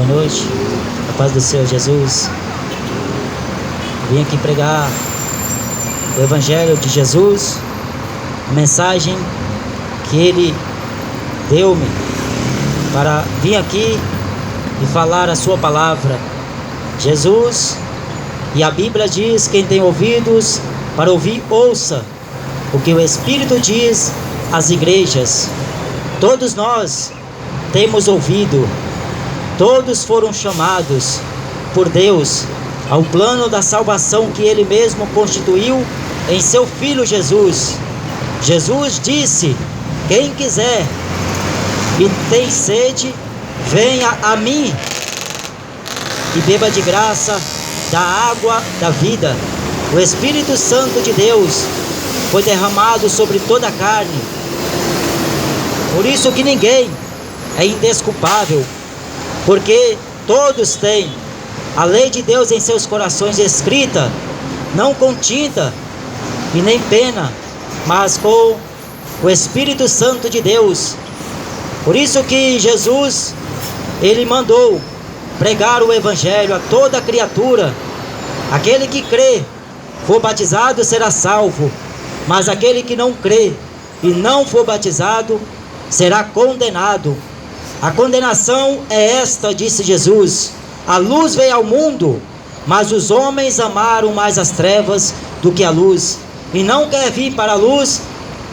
Boa noite, a paz do Senhor Jesus. Vim aqui pregar o Evangelho de Jesus, a mensagem que Ele deu-me para vir aqui e falar a sua palavra. Jesus, e a Bíblia diz: quem tem ouvidos para ouvir, ouça o que o Espírito diz às igrejas. Todos nós temos ouvido, todos foram chamados por Deus ao plano da salvação que Ele mesmo constituiu em seu Filho Jesus. Jesus disse: quem quiser e tem sede, venha a mim e beba de graça da água da vida. O Espírito Santo de Deus foi derramado sobre toda a carne. Por isso que ninguém é indesculpável, porque todos têm a lei de Deus em seus corações escrita, não com tinta e nem pena, mas com o Espírito Santo de Deus. Por isso que Jesus, Ele mandou pregar o Evangelho a toda criatura. Aquele que crê, for batizado, será salvo, mas aquele que não crê e não for batizado, será condenado. A condenação é esta, disse Jesus: a luz veio ao mundo, mas os homens amaram mais as trevas do que a luz, e não quer vir para a luz,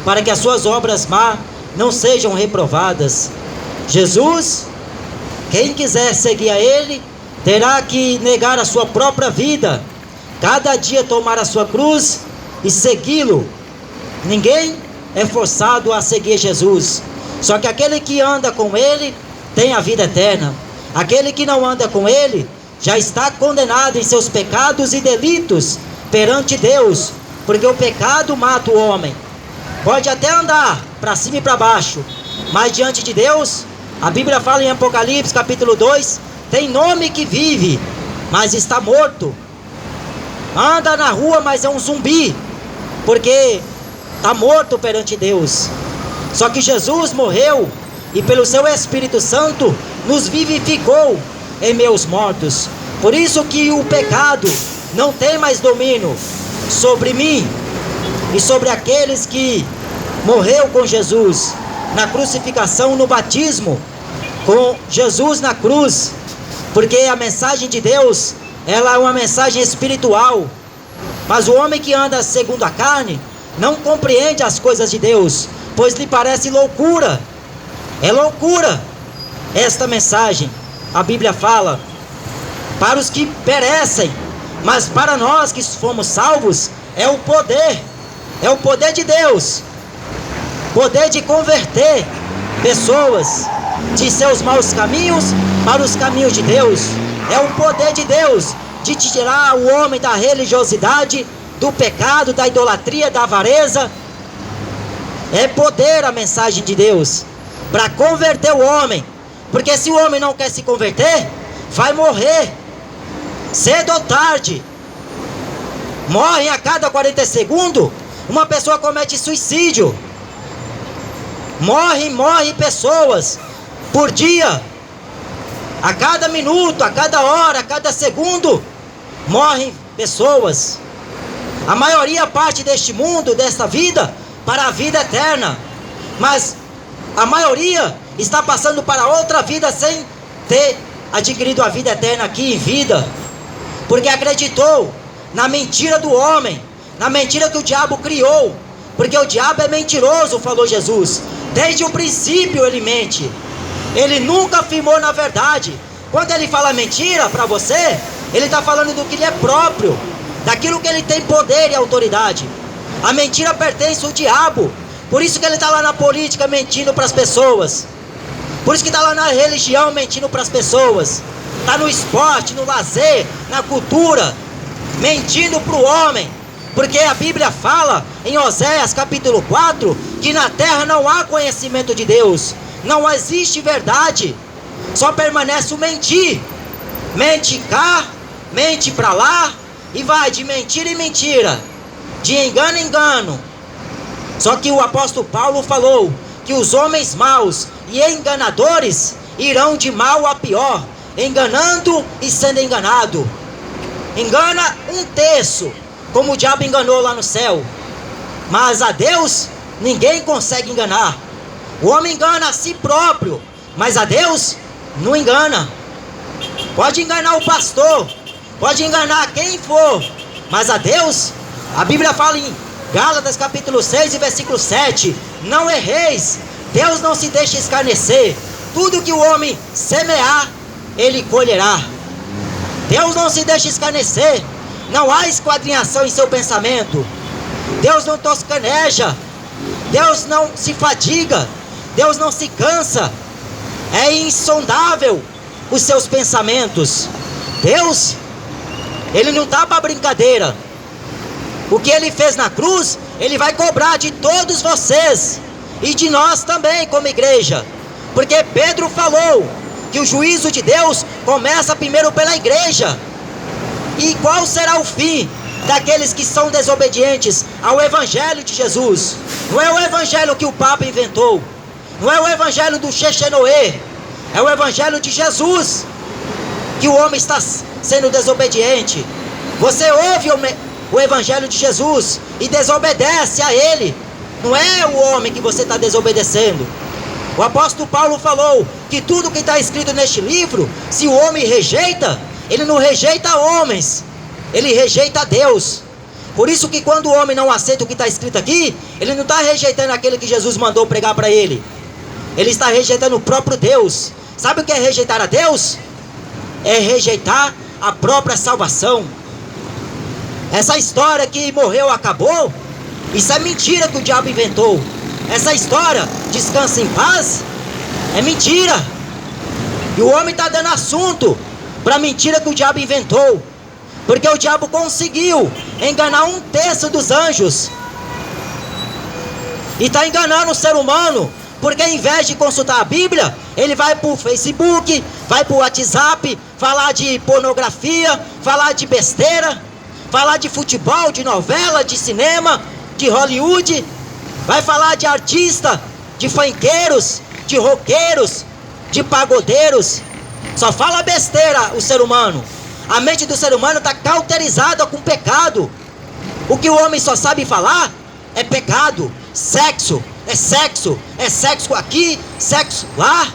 para que as suas obras más não sejam reprovadas. Jesus, quem quiser seguir a Ele, terá que negar a sua própria vida, cada dia tomar a sua cruz e segui-lo. Ninguém é forçado a seguir Jesus, só que aquele que anda com Ele tem a vida eterna. Aquele que não anda com Ele já está condenado em seus pecados e delitos perante Deus, porque o pecado mata o homem. Pode até andar para cima e para baixo, mas diante de Deus, a Bíblia fala em Apocalipse capítulo 2, tem nome que vive, mas está morto. Anda na rua, mas é um zumbi, porque está morto perante Deus. Só que Jesus morreu e pelo seu Espírito Santo nos vivificou em meus mortos. Por isso que o pecado não tem mais domínio sobre mim e sobre aqueles que morreu com Jesus na crucificação, no batismo com Jesus na cruz. Porque a mensagem de Deus, ela é uma mensagem espiritual, mas o homem que anda segundo a carne não compreende as coisas de Deus, pois lhe parece loucura. É loucura esta mensagem. A Bíblia fala para os que perecem, mas para nós que fomos salvos é o poder de Deus, poder de converter pessoas de seus maus caminhos para os caminhos de Deus. É o poder de Deus de tirar o homem da religiosidade, do pecado, da idolatria, da avareza. É poder a mensagem de Deus para converter o homem, porque se o homem não quer se converter, vai morrer cedo ou tarde. Morre a cada 40 segundos, uma pessoa comete suicídio. Morre pessoas por dia, a cada minuto, a cada hora, a cada segundo, morrem pessoas. A maioria parte deste mundo, desta vida, para a vida eterna, mas a maioria está passando para outra vida sem ter adquirido a vida eterna aqui em vida, porque acreditou na mentira do homem, na mentira que o diabo criou, porque o diabo é mentiroso, falou Jesus. Desde o princípio ele mente, ele nunca afirmou na verdade. Quando ele fala mentira para você, ele está falando do que lhe é próprio, daquilo que ele tem poder e autoridade. A mentira pertence ao diabo. Por isso que ele está lá na política mentindo para as pessoas, por isso que está lá na religião mentindo para as pessoas, está no esporte, no lazer, na cultura, mentindo para o homem. Porque a Bíblia fala em Oséias capítulo 4 que na terra não há conhecimento de Deus, não existe verdade, só permanece o mentir. Mente cá, mente para lá, e vai de mentira em mentira, de engano em engano. Só que o apóstolo Paulo falou que os homens maus e enganadores irão de mal a pior. enganando e sendo enganado. Engana um terço, como o diabo enganou lá no céu. Mas a Deus ninguém consegue enganar. O homem engana a si próprio, mas a Deus não engana. Pode enganar o pastor, pode enganar quem for, mas a Deus, a Bíblia fala em Gálatas capítulo 6 e versículo 7, não erreis, Deus não se deixa escarnecer, tudo que o homem semear, ele colherá. Deus não se deixa escarnecer, não há esquadrinhação em seu pensamento, Deus não toscaneja, Deus não se fadiga, Deus não se cansa, é insondável os seus pensamentos. Deus, Ele não está para brincadeira. O que Ele fez na cruz, Ele vai cobrar de todos vocês e de nós também como igreja, porque Pedro falou que o juízo de Deus começa primeiro pela igreja. E qual será o fim daqueles que são desobedientes ao Evangelho de Jesus? Não é o Evangelho que o Papa inventou, não é o Evangelho do Chechenoê, é o Evangelho de Jesus que o homem está sendo desobediente. Você ouve o Evangelho de Jesus e desobedece a ele. Não é o homem que você está desobedecendo. O apóstolo Paulo falou que tudo que está escrito neste livro, se o homem rejeita, ele não rejeita homens, ele rejeita Deus. Por isso que quando o homem não aceita o que está escrito aqui, ele não está rejeitando aquele que Jesus mandou pregar para ele, ele está rejeitando o próprio Deus. Sabe o que é rejeitar a Deus? É rejeitar a própria salvação. Essa história que morreu acabou, isso é mentira que o diabo inventou. Essa história, descansa em paz, é mentira. E o homem está dando assunto para mentira que o diabo inventou, porque o diabo conseguiu enganar um terço dos anjos e está enganando o ser humano, porque ao invés de consultar a Bíblia, ele vai para o Facebook, vai para o WhatsApp, falar de pornografia, falar de besteira, falar de futebol, de novela, de cinema, de Hollywood, vai falar de artista, de funkeiros, de roqueiros, de pagodeiros. Só fala besteira o ser humano. A mente do ser humano está cauterizada com pecado. O que o homem só sabe falar é pecado, sexo, é sexo aqui, sexo lá,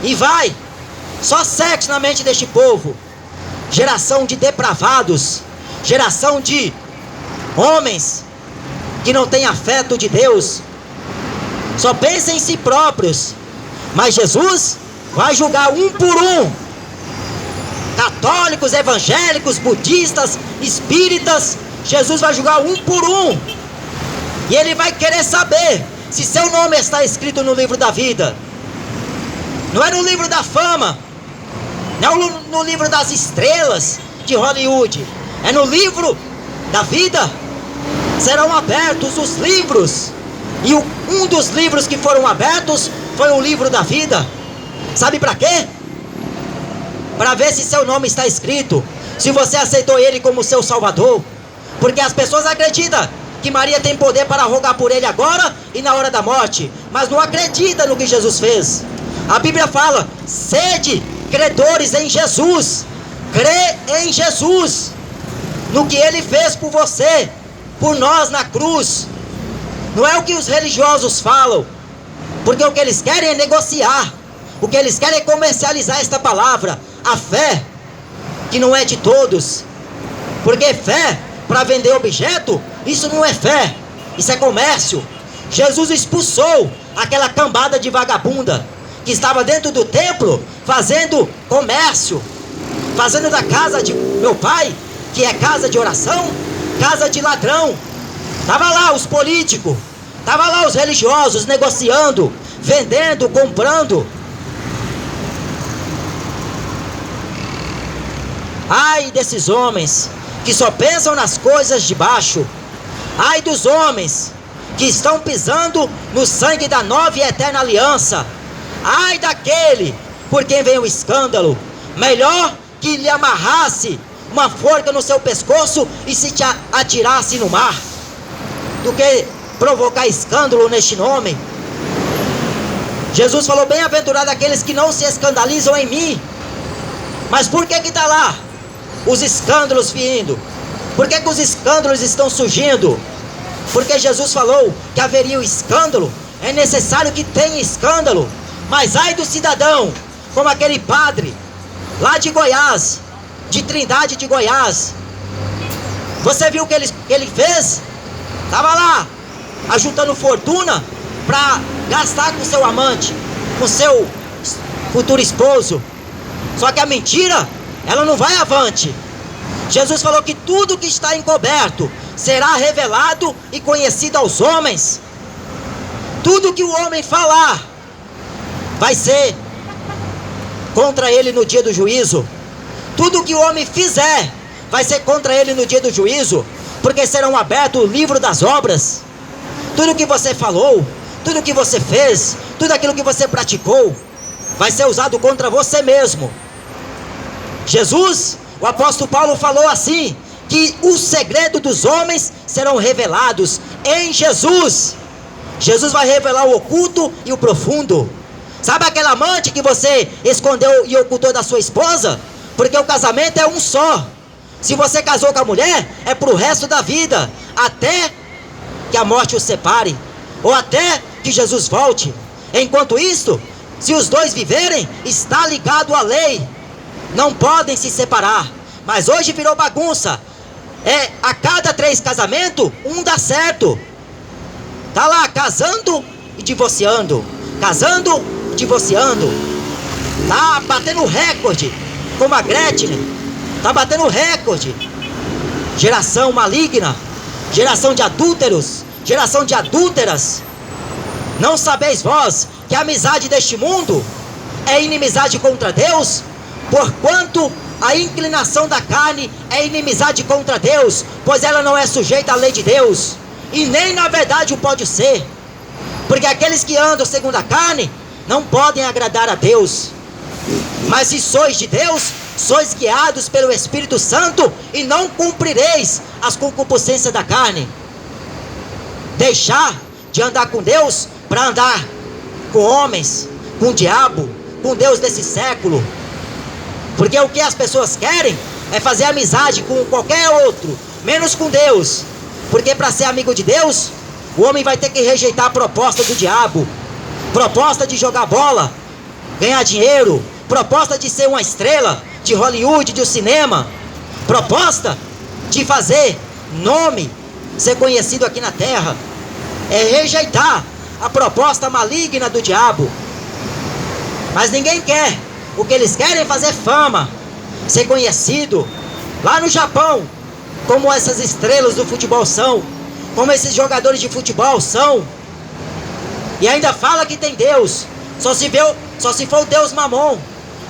e vai. Só sexo na mente deste povo. Geração de depravados, geração de homens que não tem afeto de Deus, só pensa em si próprios. Mas Jesus vai julgar um por um, católicos, evangélicos, budistas, espíritas. Jesus vai julgar um por um, e ele vai querer saber se seu nome está escrito no livro da vida. Não é no livro da fama, não no livro das estrelas de Hollywood, é no livro da vida. Serão abertos os livros, e um dos livros que foram abertos foi o livro da vida. Sabe para quê? Para ver se seu nome está escrito, se você aceitou ele como seu salvador. Porque as pessoas acreditam que Maria tem poder para rogar por ele agora e na hora da morte, mas não acredita no que Jesus fez. A Bíblia fala: sede credores em Jesus, crê em Jesus, no que ele fez por você, por nós na cruz. Não é o que os religiosos falam, porque o que eles querem é negociar, o que eles querem é comercializar esta palavra, a fé, que não é de todos. Porque fé para vender objeto, isso não é fé, isso é comércio. Jesus expulsou aquela cambada de vagabunda que estava dentro do templo fazendo comércio, fazendo da casa de meu pai, que é casa de oração, casa de ladrão. Estava lá os políticos, estava lá os religiosos negociando, vendendo, comprando. Ai desses homens que só pensam nas coisas de baixo. Ai dos homens que estão pisando no sangue da nova e eterna aliança. Ai daquele por quem vem o escândalo. Melhor que lhe amarrasse uma forca no seu pescoço e se te atirasse no mar, do que provocar escândalo neste nome. Jesus falou: bem-aventurado aqueles que não se escandalizam em mim. Mas por que está lá os escândalos vindo? Por que os escândalos estão surgindo? Porque Jesus falou que haveria o escândalo. É necessário que tenha escândalo. Mas ai do cidadão, como aquele padre lá de Goiás, de Trindade de Goiás. Você viu o que ele fez? Estava lá, ajuntando fortuna para gastar com seu amante, com seu futuro esposo. Só que a mentira, ela não vai avante. Jesus falou que tudo que está encoberto será revelado e conhecido aos homens. Tudo que o homem falar vai ser contra ele no dia do juízo. Tudo que o homem fizer vai ser contra ele no dia do juízo, porque serão abertos o livro das obras. Tudo que você falou, tudo que você fez, tudo aquilo que você praticou, vai ser usado contra você mesmo. Jesus, o apóstolo Paulo falou assim, que o segredo dos homens serão revelados em Jesus. Jesus vai revelar o oculto e o profundo. Sabe aquela amante que você escondeu e ocultou da sua esposa? Porque o casamento é um só. Se você casou com a mulher, é para o resto da vida, até que a morte os separe, ou até que Jesus volte. Enquanto isso, se os dois viverem, está ligado à lei, não podem se separar. Mas hoje virou bagunça. A cada 3 casamentos, um dá certo. Tá lá casando e divorciando, casando e divorciando. Tá batendo recorde, como a Gretchen. Tá batendo recorde. Geração maligna, geração de adúlteros, geração de adúlteras. Não sabeis vós que a amizade deste mundo é inimizade contra Deus? Porquanto a inclinação da carne é inimizade contra Deus, pois ela não é sujeita à lei de Deus, e nem na verdade o pode ser. Porque aqueles que andam segundo a carne não podem agradar a Deus. Mas se sois de Deus, sois guiados pelo Espírito Santo, e não cumprireis as concupiscências da carne. Deixar de andar com Deus para andar com homens, com o diabo, com Deus desse século. Porque o que as pessoas querem é fazer amizade com qualquer outro, menos com Deus. Porque para ser amigo de Deus, o homem vai ter que rejeitar a proposta do diabo, proposta de jogar bola, ganhar dinheiro, proposta de ser uma estrela de Hollywood, de cinema, proposta de fazer nome, ser conhecido aqui na terra. É rejeitar a proposta maligna do diabo. Mas ninguém quer. O que eles querem é fazer fama, ser conhecido. Lá no Japão, como essas estrelas do futebol são, como esses jogadores de futebol são. E ainda fala que tem Deus. Só se for o Deus Mamon.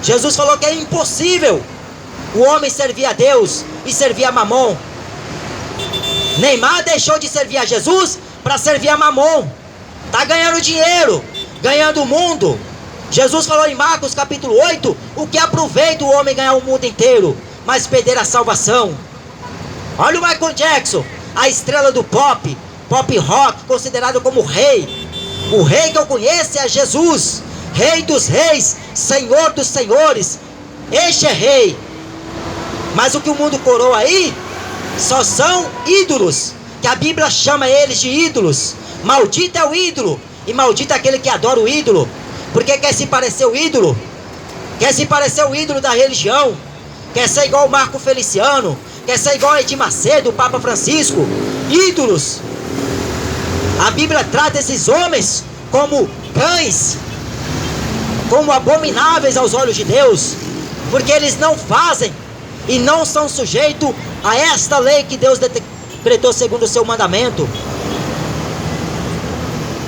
Jesus falou que é impossível o homem servir a Deus e servir a Mamon. Neymar deixou de servir a Jesus para servir a Mamon. Está ganhando dinheiro, ganhando o mundo. Jesus falou em Marcos capítulo 8, o que aproveita o homem ganhar o mundo inteiro, mas perder a salvação. Olha o Michael Jackson, a estrela do pop rock, considerado como rei. O rei que eu conheço é Jesus, Rei dos reis, Senhor dos senhores. Este é rei. Mas o que o mundo coroa aí só são ídolos, que a Bíblia chama eles de ídolos. Maldito é o ídolo, e maldito é aquele que adora o ídolo. Porque quer se parecer o ídolo, quer se parecer o ídolo da religião, quer ser igual o Marco Feliciano, quer ser igual a Edir Macedo, o Papa Francisco. Ídolos. A Bíblia trata esses homens como cães, como abomináveis aos olhos de Deus, porque eles não fazem e não são sujeitos a esta lei que Deus decretou segundo o seu mandamento.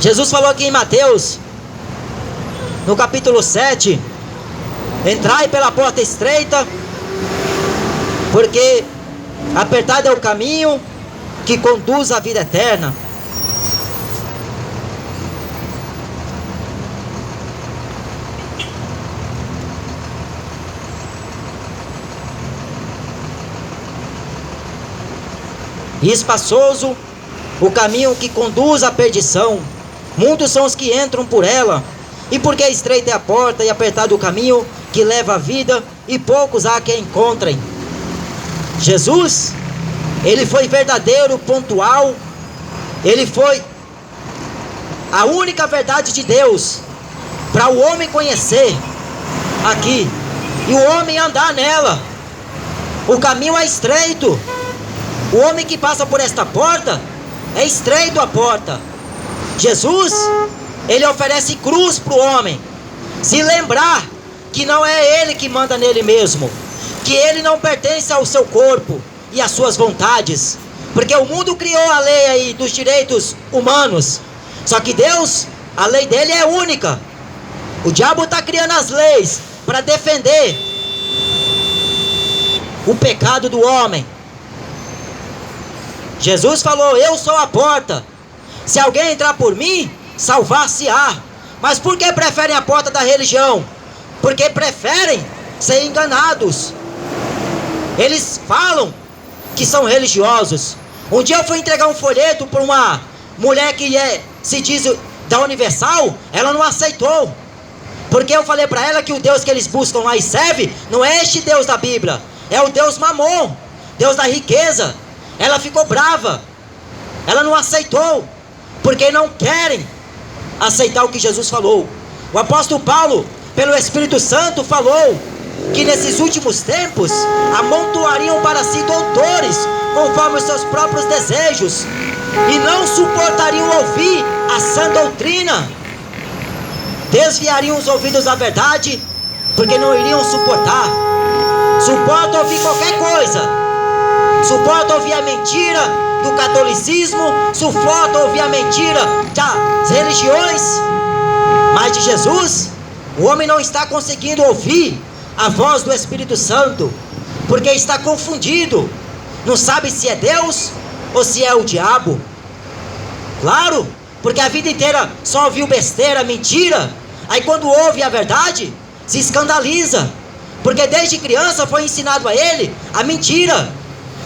Jesus falou aqui em Mateus, no capítulo 7, entrai pela porta estreita, porque apertado é o caminho que conduz à vida eterna. E espaçoso o caminho que conduz à perdição, muitos são os que entram por ela. E porque estreita é a porta e apertado o caminho que leva à vida, e poucos há que encontrem. Jesus, ele foi verdadeiro, pontual, ele foi a única verdade de Deus para o homem conhecer aqui e o homem andar nela. O caminho é estreito. O homem que passa por esta porta, é estreito a porta. Jesus, ele oferece cruz para o homem se lembrar que não é ele que manda nele mesmo, que ele não pertence ao seu corpo e às suas vontades, porque o mundo criou a lei aí dos direitos humanos, só que Deus, a lei dele é única. O diabo está criando as leis para defender o pecado do homem. Jesus falou: eu sou a porta, se alguém entrar por mim, salvar-se-á. Mas por que preferem a porta da religião? Porque preferem ser enganados. Eles falam que são religiosos. Um dia eu fui entregar um folheto para uma mulher que se diz da Universal. Ela não aceitou, porque eu falei para ela que o Deus que eles buscam lá e servem não é este Deus da Bíblia, é o Deus Mamon, Deus da riqueza. Ela ficou brava, ela não aceitou, porque não querem aceitar o que Jesus falou. O apóstolo Paulo, pelo Espírito Santo, falou que nesses últimos tempos amontoariam para si doutores conforme os seus próprios desejos, e não suportariam ouvir a sã doutrina. Desviariam os ouvidos da verdade, porque não iriam suportar. Suporta ouvir qualquer coisa, suporta ouvir a mentira do catolicismo, suporta ouvir a mentira das religiões, mas de Jesus, o homem não está conseguindo ouvir a voz do Espírito Santo, porque está confundido, não sabe se é Deus ou se é o diabo. Claro, porque a vida inteira só ouviu besteira, mentira. Aí quando ouve a verdade, se escandaliza, porque desde criança foi ensinado a ele a mentira.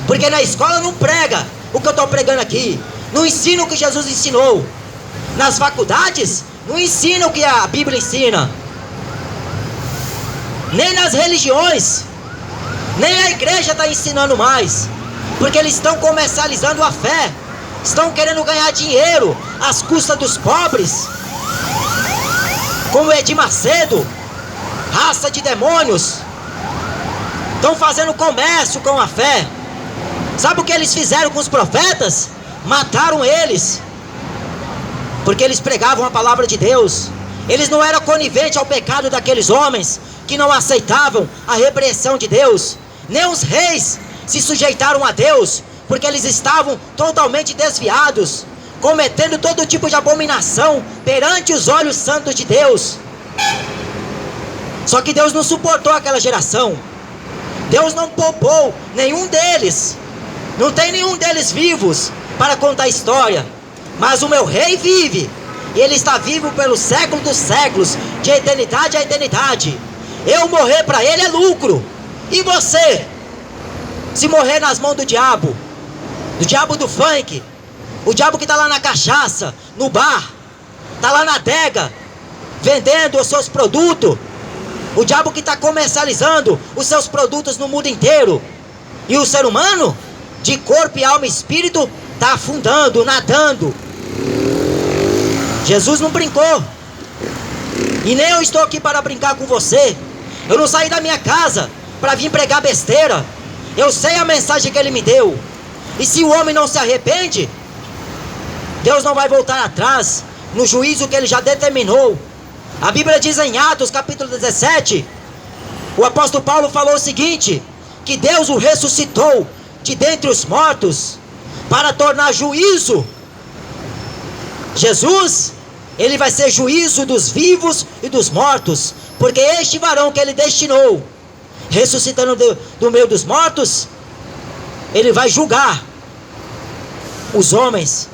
Porque na escola não prega o que eu estou pregando aqui, não ensina o que Jesus ensinou. Nas faculdades não ensina o que a Bíblia ensina. Nem nas religiões, nem a igreja está ensinando mais, porque eles estão comercializando a fé, estão querendo ganhar dinheiro às custas dos pobres, como Edir Macedo, raça de demônios, estão fazendo comércio com a fé. Sabe o que eles fizeram com os profetas? Mataram eles, porque eles pregavam a palavra de Deus. Eles não eram coniventes ao pecado daqueles homens que não aceitavam a repreensão de Deus. Nem os reis se sujeitaram a Deus, porque eles estavam totalmente desviados, cometendo todo tipo de abominação perante os olhos santos de Deus. Só que Deus não suportou aquela geração. Deus não poupou nenhum deles. Não tem nenhum deles vivos para contar a história. Mas o meu rei vive, e ele está vivo pelo século dos séculos, de eternidade a eternidade. Eu morrer para ele é lucro. E você, se morrer nas mãos do diabo do funk, o diabo que está lá na cachaça, no bar, está lá na adega, vendendo os seus produtos, o diabo que está comercializando os seus produtos no mundo inteiro, e o ser humano, de corpo e alma e espírito, está afundando, nadando. Jesus não brincou, e nem eu estou aqui para brincar com você. Eu não saí da minha casa para vir pregar besteira. Eu sei a mensagem que ele me deu, e se o homem não se arrepende, Deus não vai voltar atrás no juízo que ele já determinou. A Bíblia diz em Atos capítulo 17, o apóstolo Paulo falou o seguinte, que Deus o ressuscitou de dentre os mortos para tornar juízo. Jesus, ele vai ser juízo dos vivos e dos mortos, porque este varão que ele destinou, ressuscitando do meio dos mortos, ele vai julgar os homens,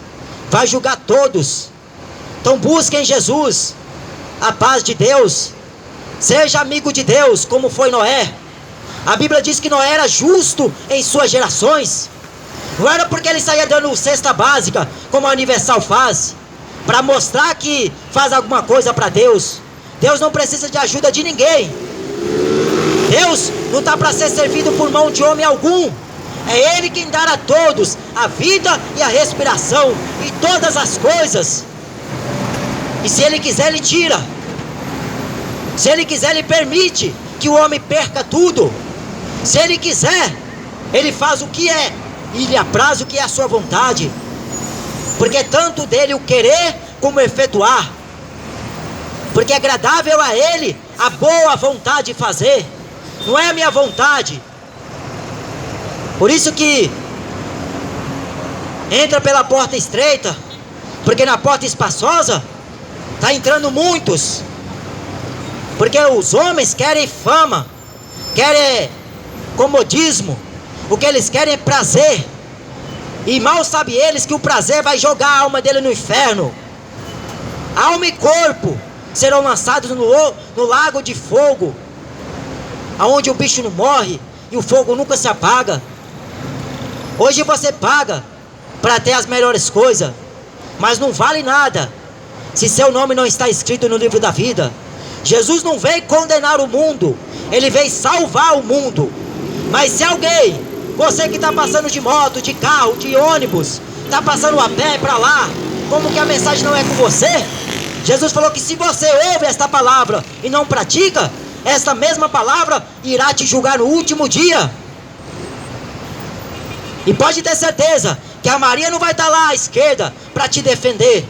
vai julgar todos. Então busquem Jesus, a paz de Deus, seja amigo de Deus, como foi Noé. A Bíblia diz que Noé era justo em suas gerações. Não era porque ele saía dando cesta básica, como a Universal faz, para mostrar que faz alguma coisa para Deus. Deus não precisa de ajuda de ninguém. Deus não está para ser servido por mão de homem algum. É Ele quem dá a todos a vida e a respiração e todas as coisas. E se Ele quiser, Ele tira. Se Ele quiser, Ele permite que o homem perca tudo. Se Ele quiser, Ele faz o que é e lhe apraz o que é a sua vontade. Porque tanto dele o querer como efetuar. Porque é agradável a Ele a boa vontade de fazer. Não é a minha vontade. Por isso que entra pela porta estreita, porque na porta espaçosa está entrando muitos. Porque os homens querem fama, querem comodismo, o que eles querem é prazer. E mal sabem eles que o prazer vai jogar a alma dele no inferno. Alma e corpo serão lançados no lago de fogo, aonde o bicho não morre e o fogo nunca se apaga. Hoje você paga para ter as melhores coisas, mas não vale nada se seu nome não está escrito no livro da vida. Jesus não veio condenar o mundo, Ele veio salvar o mundo. Mas se alguém, você que está passando de moto, de carro, de ônibus, está passando a pé para lá, como que a mensagem não é com você? Jesus falou que se você ouve esta palavra e não pratica, esta mesma palavra irá te julgar no último dia. E pode ter certeza que a Maria não vai estar lá à esquerda para te defender.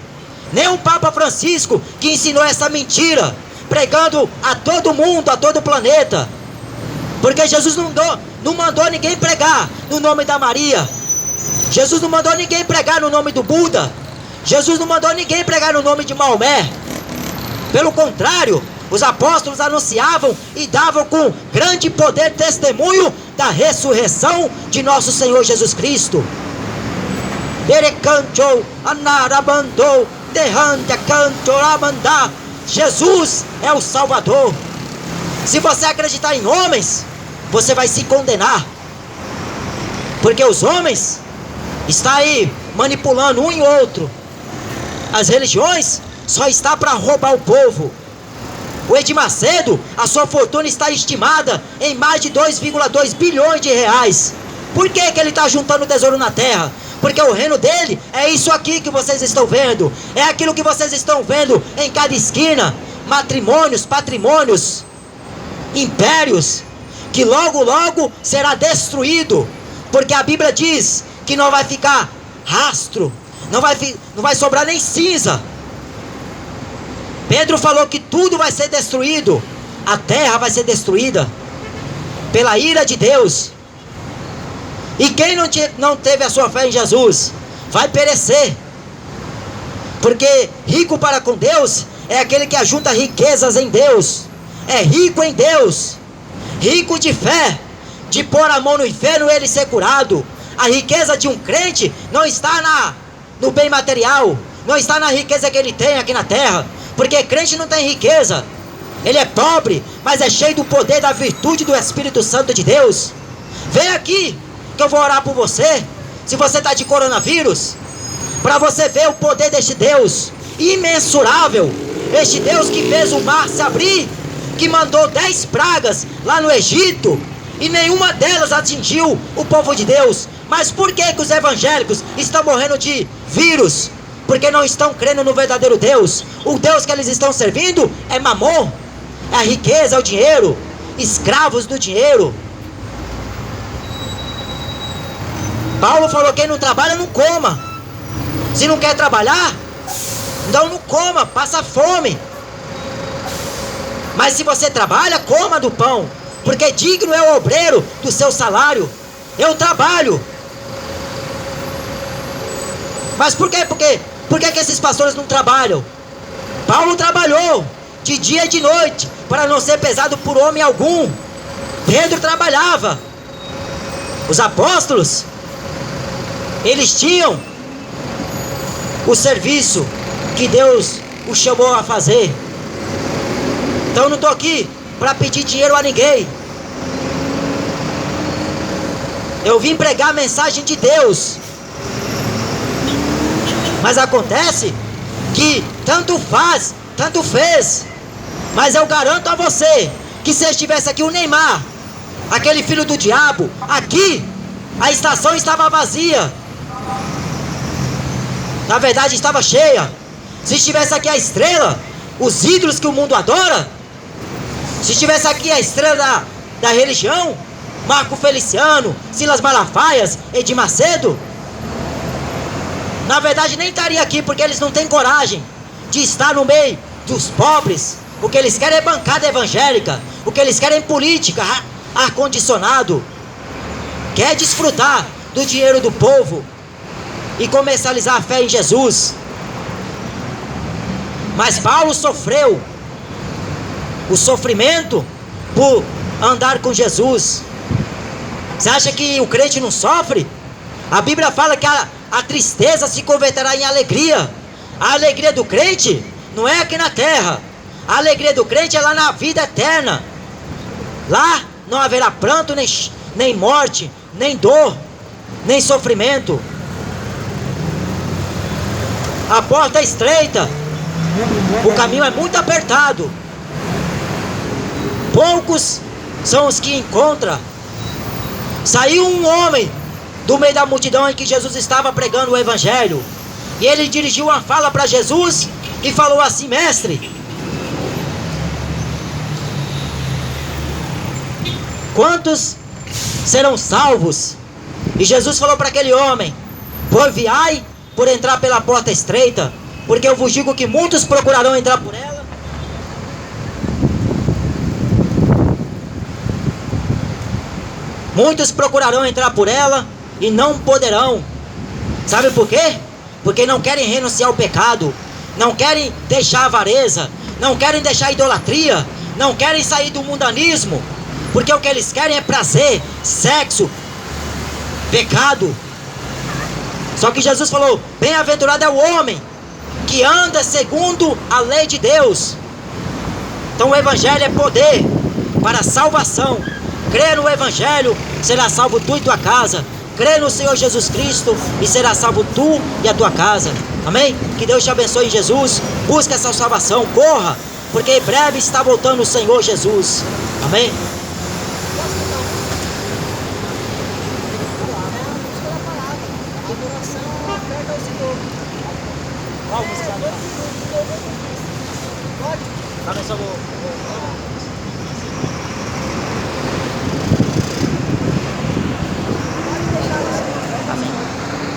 Nem o Papa Francisco, que ensinou essa mentira, pregando a todo mundo, a todo o planeta. Porque Jesus não mandou ninguém pregar no nome da Maria. Jesus não mandou ninguém pregar no nome do Buda. Jesus não mandou ninguém pregar no nome de Maomé. Pelo contrário, os apóstolos anunciavam e davam com grande poder testemunho da ressurreição de nosso Senhor Jesus Cristo. Jesus é o Salvador. Se você acreditar em homens, você vai se condenar. Porque os homens estão aí manipulando um e outro. As religiões só estão para roubar o povo. O Edir Macedo, a sua fortuna está estimada em mais de 2,2 bilhões de reais. Por que ele está juntando tesouro na terra? Porque o reino dele é isso aqui que vocês estão vendo. É aquilo que vocês estão vendo em cada esquina. Matrimônios, patrimônios, impérios, que logo, logo será destruído. Porque a Bíblia diz que não vai ficar rastro, não vai sobrar nem cinza. Pedro falou que tudo vai ser destruído. A terra vai ser destruída pela ira de Deus. E quem não teve a sua fé em Jesus vai perecer. Porque rico para com Deus é aquele que ajunta riquezas em Deus. É rico em Deus, rico de fé, de pôr a mão no inferno e ele ser curado. A riqueza de um crente não está no bem material, não está na riqueza que ele tem aqui na terra. Porque crente não tem riqueza, ele é pobre, mas é cheio do poder, da virtude do Espírito Santo de Deus. Vem aqui que eu vou orar por você. Se você está de coronavírus, para você ver o poder deste Deus imensurável, este Deus que fez o mar se abrir, que mandou 10 pragas lá no Egito e nenhuma delas atingiu o povo de Deus. Mas por que os evangélicos estão morrendo de vírus? Porque não estão crendo no verdadeiro Deus. O Deus que eles estão servindo é Mamon, é a riqueza, é o dinheiro, escravos do dinheiro. Paulo falou: quem não trabalha não coma. Se não quer trabalhar, então não coma, passa fome. Mas se você trabalha, coma do pão, porque digno é o obreiro do seu salário. Eu trabalho. Mas por quê? Por que esses pastores não trabalham? Paulo trabalhou de dia e de noite para não ser pesado por homem algum. Pedro trabalhava. Os apóstolos, eles tinham o serviço que Deus os chamou a fazer. Então eu não estou aqui para pedir dinheiro a ninguém. Eu vim pregar a mensagem de Deus. Mas acontece que tanto faz, tanto fez. Mas eu garanto a você que se estivesse aqui o Neymar, aquele filho do diabo, aqui, a estação estava vazia. Na verdade estava cheia. Se estivesse aqui a estrela, os ídolos que o mundo adora, se estivesse aqui a estrela da religião, Marco Feliciano, Silas Malafaias, Edir Macedo, na verdade nem estaria aqui, porque eles não têm coragem de estar no meio dos pobres. O que eles querem é bancada evangélica, o que eles querem é política, ar-condicionado, quer desfrutar do dinheiro do povo e comercializar a fé em Jesus. Mas Paulo sofreu o sofrimento por andar com Jesus. Você acha que o crente não sofre? A Bíblia fala que a tristeza se converterá em alegria. A alegria do crente não é aqui na terra. A alegria do crente é lá na vida eterna. Lá não haverá pranto, nem morte, nem dor, nem sofrimento. A porta é estreita, o caminho é muito apertado. Poucos são os que encontram. Saiu um homem do meio da multidão em que Jesus estava pregando o evangelho, e ele dirigiu uma fala para Jesus e falou assim: mestre, quantos serão salvos? E Jesus falou para aquele homem: porviai por entrar pela porta estreita, porque eu vos digo que muitos procurarão entrar por ela, muitos procurarão entrar por ela e não poderão. Sabe por quê? Porque não querem renunciar ao pecado, não querem deixar a avareza, não querem deixar a idolatria, não querem sair do mundanismo, porque o que eles querem é prazer, sexo, pecado. Só que Jesus falou: bem-aventurado é o homem que anda segundo a lei de Deus. Então o evangelho é poder para a salvação. Crê no evangelho, será salvo tu e tua casa. Crê no Senhor Jesus Cristo e será salvo tu e a tua casa. Amém? Que Deus te abençoe em Jesus. Busca essa salvação, corra, porque em breve está voltando o Senhor Jesus. Amém? Qual música?